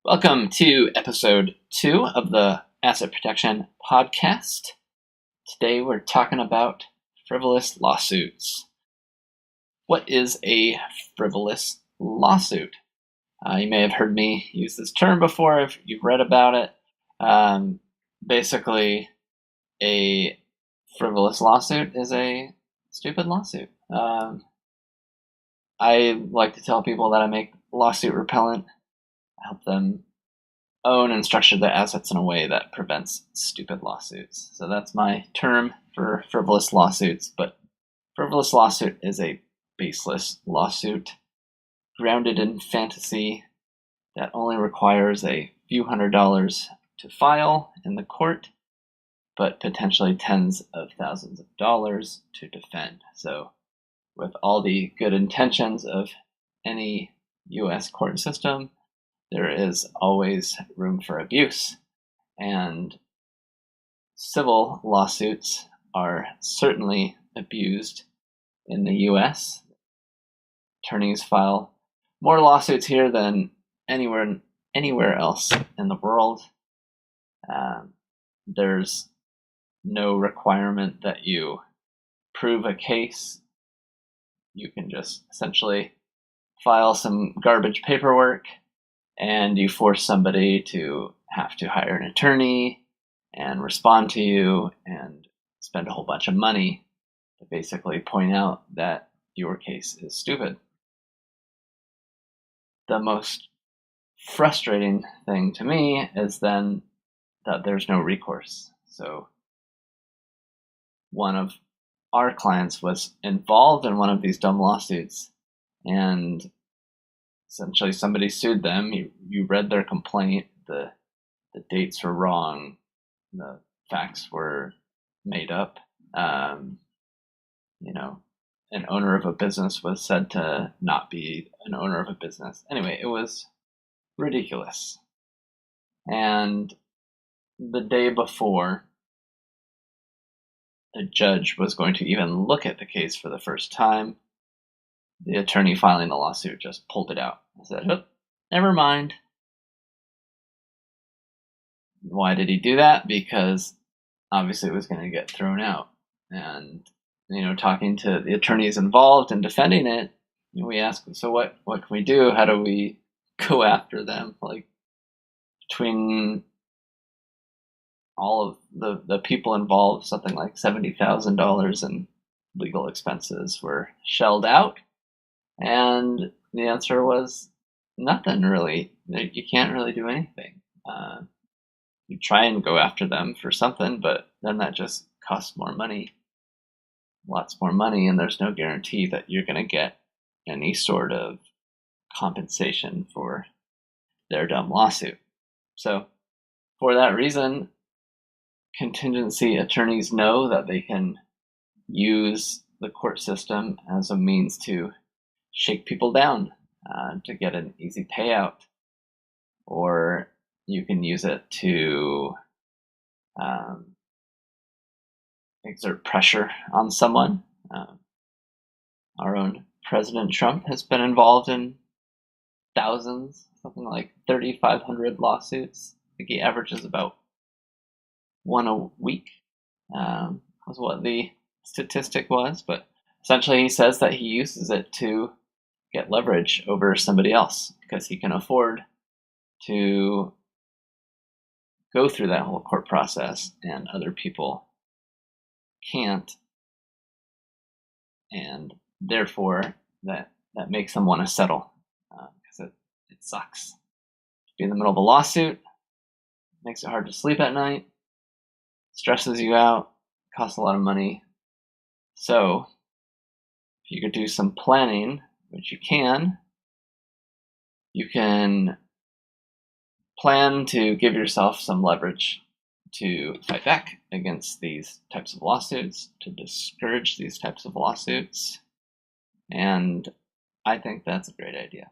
Welcome to episode 2 of the Asset Protection Podcast. Today we're talking about frivolous lawsuits. What is a frivolous lawsuit? You may have heard me use this term before if you've read about it. Basically, a frivolous lawsuit is a stupid lawsuit. I like to tell people that I make lawsuit repellent. Help them own and structure their assets in a way that prevents stupid lawsuits. So that's my term for frivolous lawsuits. But frivolous lawsuit is a baseless lawsuit grounded in fantasy that only requires a few $100s to file in the court, but potentially tens of thousands of dollars to defend. So with all the good intentions of any U.S. court system, there is always room for abuse, and civil lawsuits are certainly abused in the U.S. Attorneys file more lawsuits here than anywhere else in the world. There's no requirement that you prove a case. You can just essentially file some garbage paperwork, and you force somebody to have to hire an attorney and respond to you and spend a whole bunch of money to basically point out that your case is stupid. The most frustrating thing to me is then that there's no recourse. So one of our clients was involved in one of these dumb lawsuits, and essentially somebody sued them. You read their complaint. The dates were wrong. The facts were made up. An owner of a business was said to not be an owner of a business. Anyway, it was ridiculous. And the day before the judge was going to even look at the case for the first time, the attorney filing the lawsuit just pulled it out. I said, oh, never mind. Why did he do that? Because obviously it was going to get thrown out. And, talking to the attorneys involved in defending it, we asked, so what can we do? How do we go after them? Like, between all of the people involved, something like $70,000 in legal expenses were shelled out. And the answer was nothing, really. You can't really do anything. You try and go after them for something, but then that just costs more money, lots more money, and there's no guarantee that you're going to get any sort of compensation for their dumb lawsuit. So for that reason, contingency attorneys know that they can use the court system as a means to shake people down to get an easy payout, or you can use it to exert pressure on someone. Our own President Trump has been involved in thousands, something like 3,500 lawsuits. I think he averages about one a week, was what the statistic was, but essentially he says that he uses it to get leverage over somebody else because he can afford to go through that whole court process and other people can't, and therefore that makes them want to settle because it sucks to be in the middle of a lawsuit. Makes it hard to sleep at night, stresses you out, costs a lot of money. So if you could do some planning, which you can plan to give yourself some leverage to fight back against these types of lawsuits, to discourage these types of lawsuits. And I think that's a great idea.